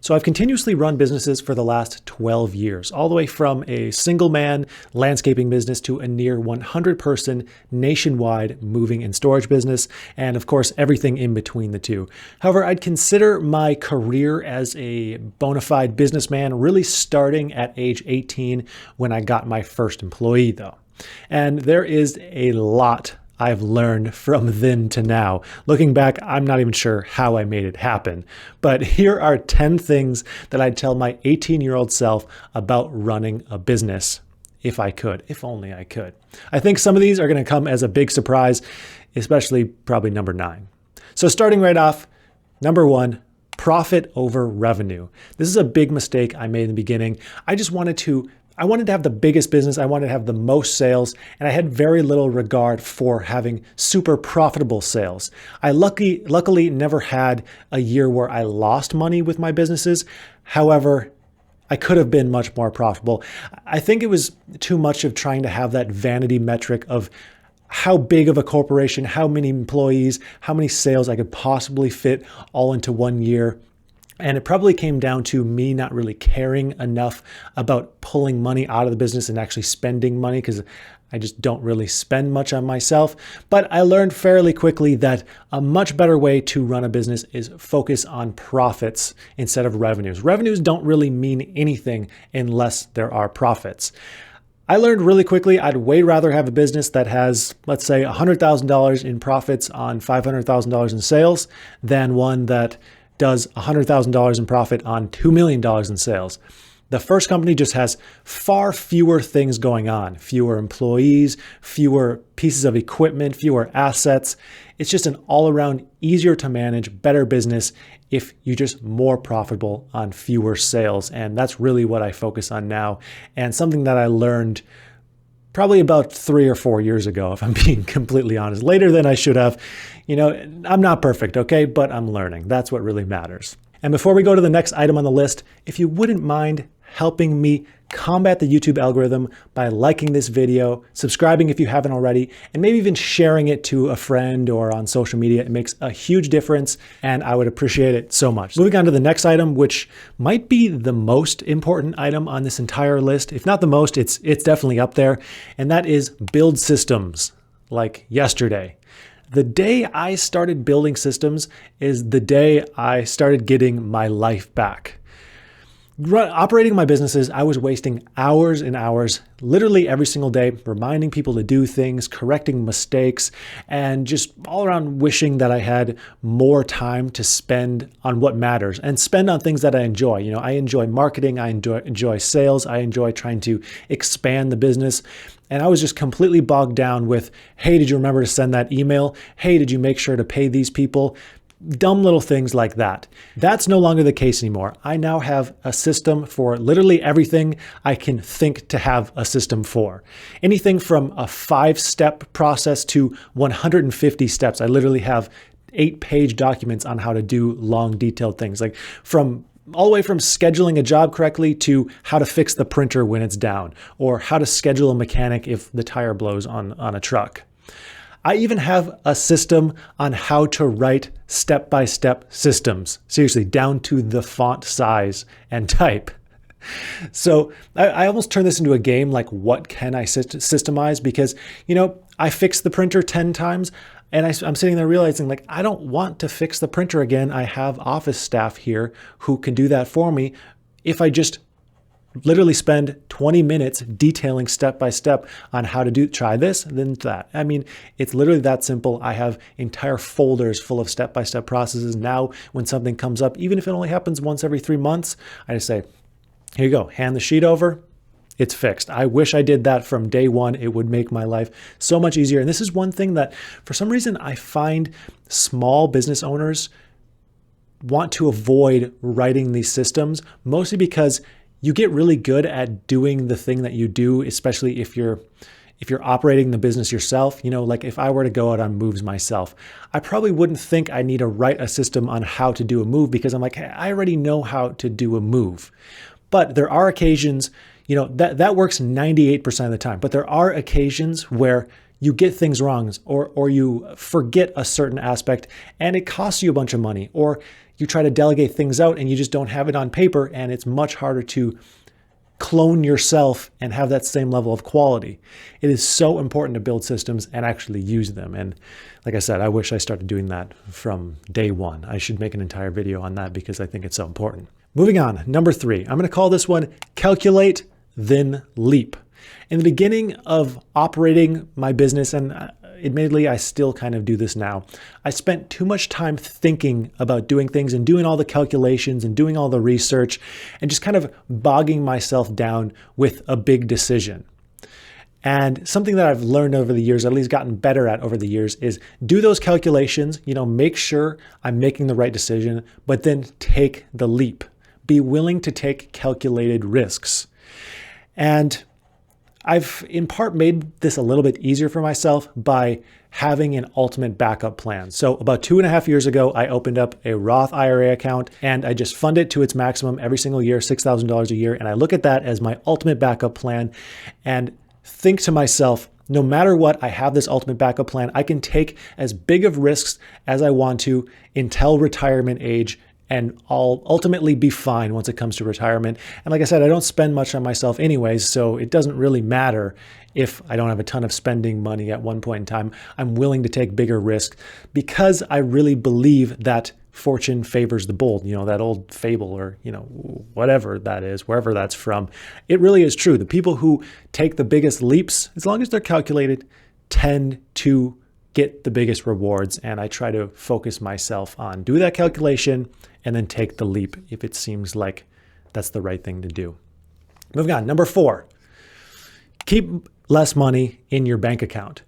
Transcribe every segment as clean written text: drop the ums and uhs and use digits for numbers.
So I've continuously run businesses for the last 12 years, all the way from a single man landscaping business to a near 100 person nationwide moving and storage business, and of course, everything in between the two. However, I'd consider my career as a bona fide businessman really starting at age 18 when I got my first employee though. And there is a lot I've learned from then to now. Looking back, I'm not even sure how I made it happen. But here are 10 things that I'd tell my 18-year-old self about running a business. If I could, if only I could. I think some of these are going to come as a big surprise, especially probably number 9. So starting right off, number 1, profit over revenue. This is a big mistake I made in the beginning. I wanted to have the biggest business. I wanted to have the most sales, and I had very little regard for having super profitable sales. I luckily never had a year where I lost money with my businesses. However, I could have been much more profitable. I think it was too much of trying to have that vanity metric of how big of a corporation, how many employees, how many sales I could possibly fit all into one year. And it probably came down to me not really caring enough about pulling money out of the business and actually spending money, because I just don't really spend much on myself. But I learned fairly quickly that a much better way to run a business is focus on profits instead of revenues. Revenues don't really mean anything unless there are profits. I learned really quickly I'd way rather have a business that has, let's say, $100,000 in profits on $500,000 in sales than one that does $100,000 in profit on $2 million in sales. The first company just has far fewer things going on, fewer employees, fewer pieces of equipment, fewer assets. It's just an all-around easier to manage, better business if you're just more profitable on fewer sales. And that's really what I focus on now, and something that I learned probably about 3 or 4 years ago, if I'm being completely honest. Later than I should have. I'm not perfect, okay? But I'm learning. That's what really matters. And before we go to the next item on the list, if you wouldn't mind helping me combat the YouTube algorithm by liking this video, subscribing if you haven't already, and maybe even sharing it to a friend or on social media. It makes a huge difference, and I would appreciate it so much. Moving on to the next item, which might be the most important item on this entire list. If not the most, it's definitely up there, and that is build systems, like yesterday. The day I started building systems is the day I started getting my life back. Operating my businesses, I was wasting hours and hours, literally every single day, reminding people to do things, correcting mistakes, and just all around wishing that I had more time to spend on what matters and spend on things that I enjoy. I enjoy marketing, I enjoy sales, I enjoy trying to expand the business. And I was just completely bogged down with, hey, did you remember to send that email? Hey, did you make sure to pay these people? Dumb little things like that. That's no longer the case anymore. I now have a system for literally everything I can think to have a system for. Anything from a 5-step process to 150 steps. I literally have 8-page documents on how to do long, detailed things, like all the way from scheduling a job correctly to how to fix the printer when it's down, or how to schedule a mechanic if the tire blows on a truck. I even have a system on how to write step-by-step systems, seriously, down to the font size and type. So I almost turn this into a game, like what can I systemize? Because, I fixed the printer 10 times and I'm sitting there realizing, like, I don't want to fix the printer again. I have office staff here who can do that for me if I just literally spend 20 minutes detailing step by step on how to try this, then that. I mean, it's literally that simple. I have entire folders full of step-by-step processes. Now, when something comes up, even if it only happens once every 3 months, I just say, here you go, hand the sheet over. It's fixed. I wish I did that from day one. It would make my life so much easier. And this is one thing that, for some reason, I find small business owners want to avoid writing these systems, mostly because you get really good at doing the thing that you do, especially if you're operating the business yourself. Like if I were to go out on moves myself, I probably wouldn't think I need to write a system on how to do a move, because I'm like, hey, I already know how to do a move. But there are occasions, that works 98% of the time. But there are occasions where you get things wrong or you forget a certain aspect and it costs you a bunch of money, or you try to delegate things out and you just don't have it on paper and it's much harder to clone yourself and have that same level of quality. It is so important to build systems and actually use them. And like I said, I wish I started doing that from day one. I should make an entire video on that because I think it's so important. Moving on, number 3, I'm going to call this one calculate, then leap. In the beginning of operating my business, and admittedly, I still kind of do this now, I spent too much time thinking about doing things and doing all the calculations and doing all the research and just kind of bogging myself down with a big decision. And something that I've learned over the years, at least gotten better at over the years, is do those calculations, make sure I'm making the right decision, but then take the leap. Be willing to take calculated risks. And I've in part made this a little bit easier for myself by having an ultimate backup plan. So about 2.5 years ago, I opened up a Roth IRA account and I just fund it to its maximum every single year, $6,000 a year. And I look at that as my ultimate backup plan and think to myself, no matter what, I have this ultimate backup plan. I can take as big of risks as I want to until retirement age, and I'll ultimately be fine once it comes to retirement. And like I said, I don't spend much on myself anyways, so it doesn't really matter if I don't have a ton of spending money at one point in time. I'm willing to take bigger risks because I really believe that fortune favors the bold, that old fable or, whatever that is, wherever that's from. It really is true. The people who take the biggest leaps, as long as they're calculated, tend to get the biggest rewards. And I try to focus myself on do that calculation and then take the leap if it seems like that's the right thing to do. Moving on, number 4, keep less money in your bank account.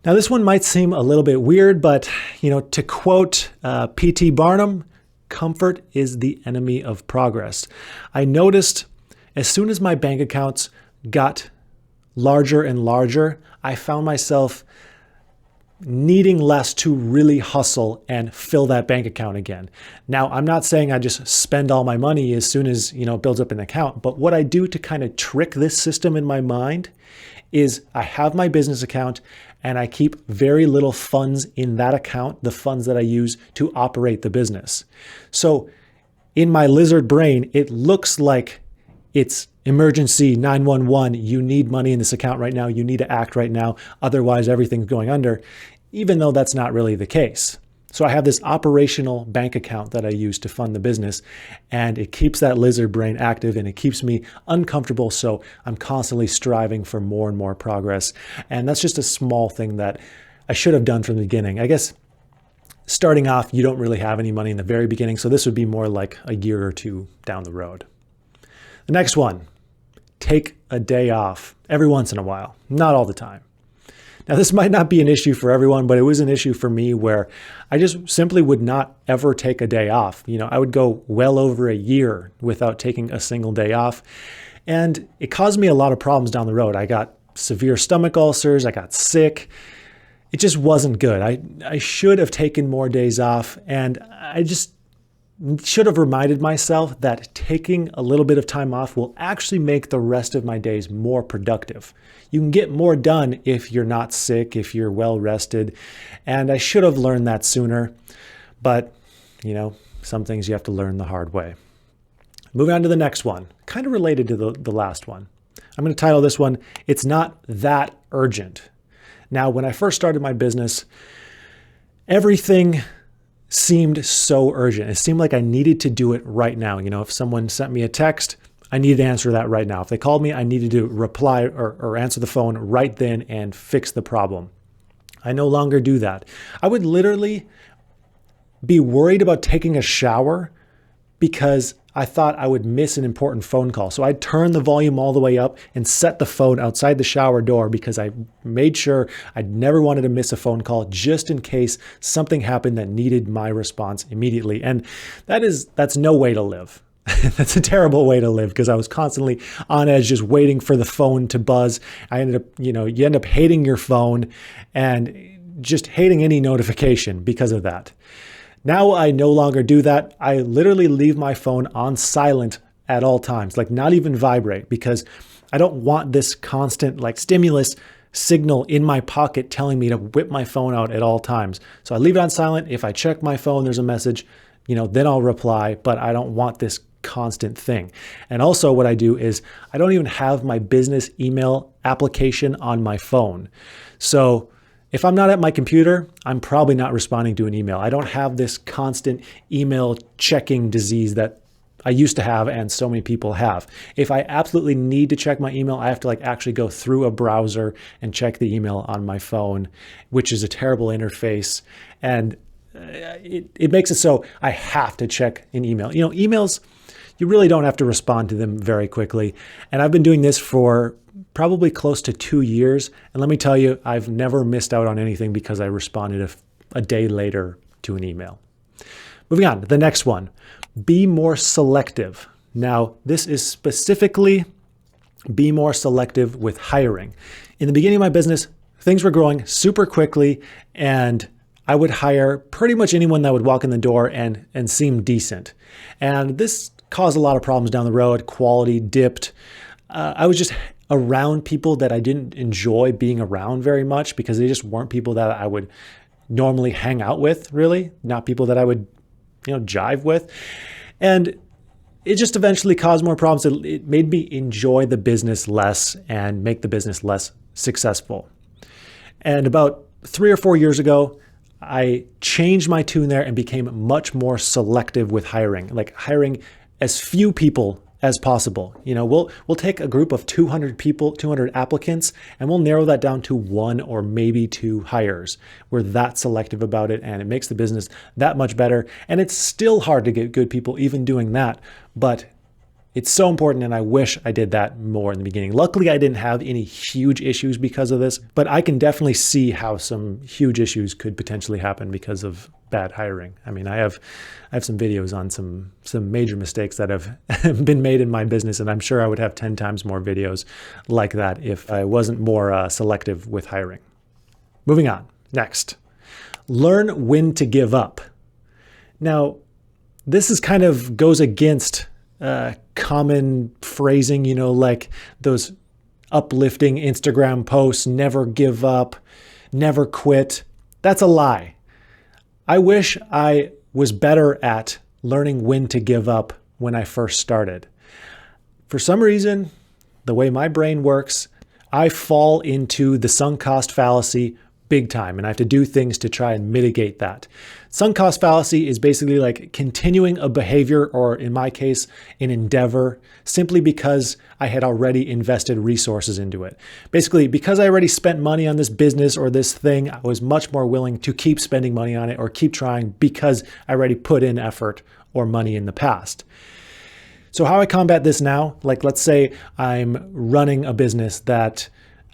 Now, this one might seem a little bit weird, but to quote P.T. Barnum, comfort is the enemy of progress. I noticed as soon as my bank accounts got larger and larger, I found myself needing less to really hustle and fill that bank account again. Now, I'm not saying I just spend all my money as soon as, it builds up an account, but what I do to kind of trick this system in my mind is I have my business account and I keep very little funds in that account, the funds that I use to operate the business. So in my lizard brain, it looks like it's emergency 911. You need money in this account right now. You need to act right now. Otherwise, everything's going under, even though that's not really the case. So I have this operational bank account that I use to fund the business, and it keeps that lizard brain active and it keeps me uncomfortable. So I'm constantly striving for more and more progress. And that's just a small thing that I should have done from the beginning. I guess starting off, you don't really have any money in the very beginning. So this would be more like a year or two down the road. The next one, take a day off every once in a while, not all the time. Now, this might not be an issue for everyone, but it was an issue for me where I just simply would not ever take a day off. I would go well over a year without taking a single day off. And it caused me a lot of problems down the road. I got severe stomach ulcers. I got sick. It just wasn't good. I should have taken more days off, and I just should have reminded myself that taking a little bit of time off will actually make the rest of my days more productive. You can get more done if you're not sick, if you're well rested. And I should have learned that sooner. But, some things you have to learn the hard way. Moving on to the next one, kind of related to the last one. I'm going to title this one, It's Not That Urgent. Now, when I first started my business, everything seemed so urgent. It seemed like I needed to do it right now. If someone sent me a text, I needed to answer that right now. If they called me, I needed to reply or answer the phone right then and fix the problem. I no longer do that. I would literally be worried about taking a shower because I thought I would miss an important phone call. So I'd turn the volume all the way up and set the phone outside the shower door because I made sure I'd never wanted to miss a phone call just in case something happened that needed my response immediately. And that's no way to live. That's a terrible way to live because I was constantly on edge, just waiting for the phone to buzz. I ended up, you end up hating your phone and just hating any notification because of that. Now I no longer do that. I literally leave my phone on silent at all times, like not even vibrate, because I don't want this constant stimulus signal in my pocket telling me to whip my phone out at all times. So I leave it on silent. If I check my phone, there's a message, then I'll reply, but I don't want this constant thing. And also what I do is I don't even have my business email application on my phone. So if I'm not at my computer, I'm probably not responding to an email. I don't have this constant email checking disease that I used to have and so many people have. If I absolutely need to check my email, I have to actually go through a browser and check the email on my phone, which is a terrible interface. And it makes it so I have to check an email. Emails, you really don't have to respond to them very quickly. And I've been doing this for probably close to 2 years. And let me tell you, I've never missed out on anything because I responded a day later to an email. Moving on, the next one, be more selective. Now, this is specifically be more selective with hiring. In the beginning of my business, things were growing super quickly, and I would hire pretty much anyone that would walk in the door and seem decent. And this caused a lot of problems down the road. Quality dipped. I was just around people that I didn't enjoy being around very much because they just weren't people that I would normally hang out with, really, not people that I would jive with. And it just eventually caused more problems. It made me enjoy the business less and make the business less successful. And about 3 or 4 years ago, I changed my tune there and became much more selective with hiring, like hiring as few people as possible. We'll take a group of 200 people, 200 applicants, and we'll narrow that down to 1 or maybe 2 hires. We're that selective about it, and it makes the business that much better. And it's still hard to get good people even doing that, but it's so important, and I wish I did that more in the beginning. Luckily, I didn't have any huge issues because of this, but I can definitely see how some huge issues could potentially happen because of bad hiring. I mean, I have some videos on some major mistakes that have been made in my business, and I'm sure I would have 10 times more videos like that if I wasn't more selective with hiring. Moving on. Next, learn when to give up. Now, this is kind of goes against common phrasing, like those uplifting Instagram posts, never give up, never quit. That's a lie. I wish I was better at learning when to give up when I first started. For some reason, the way my brain works, I fall into the sunk cost fallacy big time, and I have to do things to try and mitigate that. Sunk cost fallacy is basically like continuing a behavior, or in my case, an endeavor, simply because I had already invested resources into it. Basically, because I already spent money on this business or this thing, I was much more willing to keep spending money on it or keep trying because I already put in effort or money in the past. So how I combat this now, like let's say I'm running a business that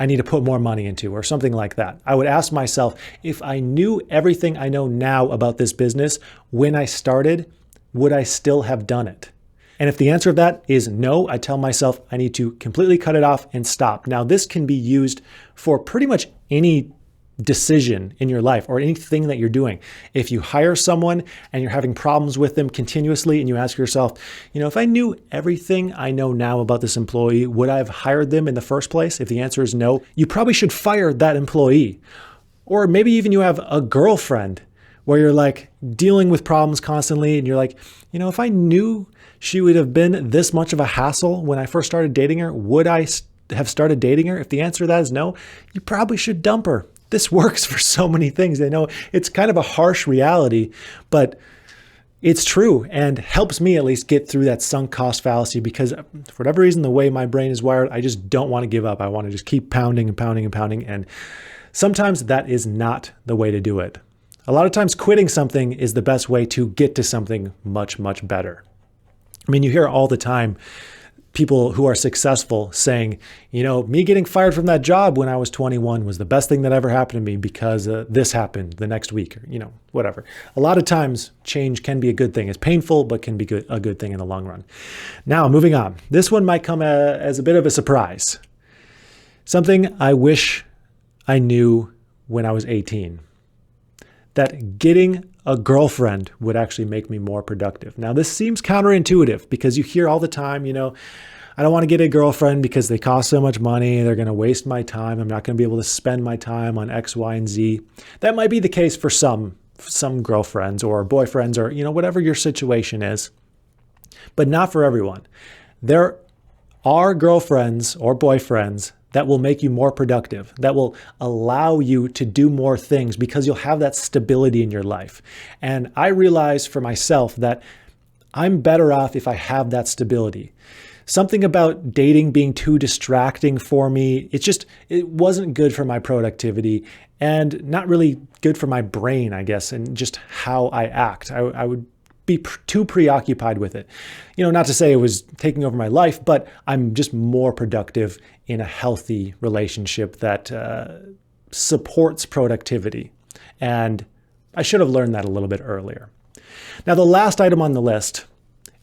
I need to put more money into or something like that. I would ask myself, if I knew everything I know now about this business when I started, would I still have done it? And if the answer of that is no, I tell myself I need to completely cut it off and stop. Now, this can be used for pretty much any decision in your life or anything that you're doing. If you hire someone and you're having problems with them continuously and you ask yourself, if I knew everything I know now about this employee, would I have hired them in the first place? If the answer is no, you probably should fire that employee. Or maybe even you have a girlfriend where you're like dealing with problems constantly and you're like, if I knew she would have been this much of a hassle when I first started dating her, would I have started dating her? If the answer to that is no, you probably should dump her. This works for so many things. I know it's kind of a harsh reality, but it's true and helps me at least get through that sunk cost fallacy because for whatever reason, the way my brain is wired, I just don't want to give up. I want to just keep pounding and pounding and pounding. And sometimes that is not the way to do it. A lot of times quitting something is the best way to get to something much, much better. I mean, you hear all the time people who are successful saying, me getting fired from that job when I was 21 was the best thing that ever happened to me because this happened the next week, or, whatever. A lot of times change can be a good thing. It's painful, but can be a good thing in the long run. Now, moving on. This one might come as a bit of a surprise. Something I wish I knew when I was 18. That getting a girlfriend would actually make me more productive. Now, this seems counterintuitive because you hear all the time, I don't want to get a girlfriend because they cost so much money. They're going to waste my time. I'm not going to be able to spend my time on X, Y, and Z. That might be the case for some girlfriends or boyfriends or, whatever your situation is, but not for everyone. There are girlfriends or boyfriends that will make you more productive, that will allow you to do more things because you'll have that stability in your life. And I realize for myself that I'm better off if I have that stability. Something about dating being too distracting for me, it wasn't good for my productivity and not really good for my brain, I guess, and just how I act. I would be too preoccupied with it. Not to say it was taking over my life, but I'm just more productive in a healthy relationship that supports productivity. And I should have learned that a little bit earlier. Now, the last item on the list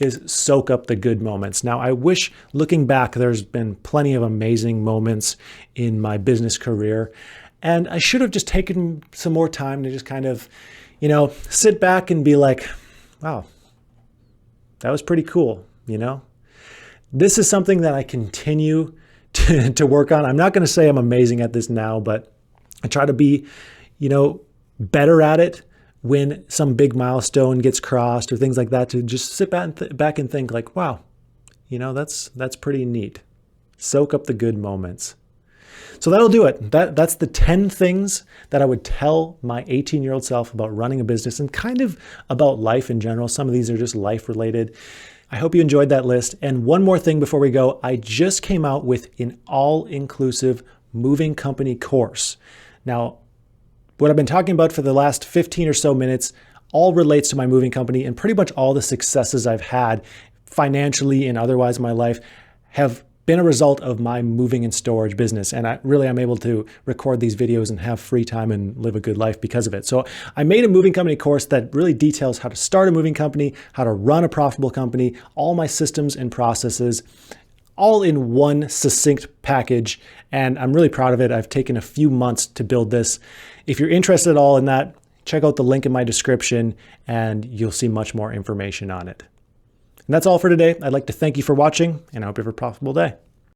is soak up the good moments. Now, I wish looking back, there's been plenty of amazing moments in my business career. And I should have just taken some more time to just kind of, sit back and be like, wow, that was pretty cool, This is something that I continue to work on. I'm not going to say I'm amazing at this now, but I try to be, better at it when some big milestone gets crossed or things like that, to just sit back and think like, wow, that's pretty neat. Soak up the good moments. So that'll do it. That's the 10 things that I would tell my 18-year-old self about running a business and kind of about life in general. Some of these are just life related. I hope you enjoyed that list. And one more thing before we go, I just came out with an all-inclusive moving company course. Now, what I've been talking about for the last 15 or so minutes all relates to my moving company, and pretty much all the successes I've had financially and otherwise in my life have been a result of my moving and storage business. And I'm able to record these videos and have free time and live a good life because of it. So I made a moving company course that really details how to start a moving company, how to run a profitable company, all my systems and processes, all in one succinct package. And I'm really proud of it. I've taken a few months to build this. If you're interested at all in that, check out the link in my description and you'll see much more information on it. And that's all for today. I'd like to thank you for watching, and I hope you have a profitable day.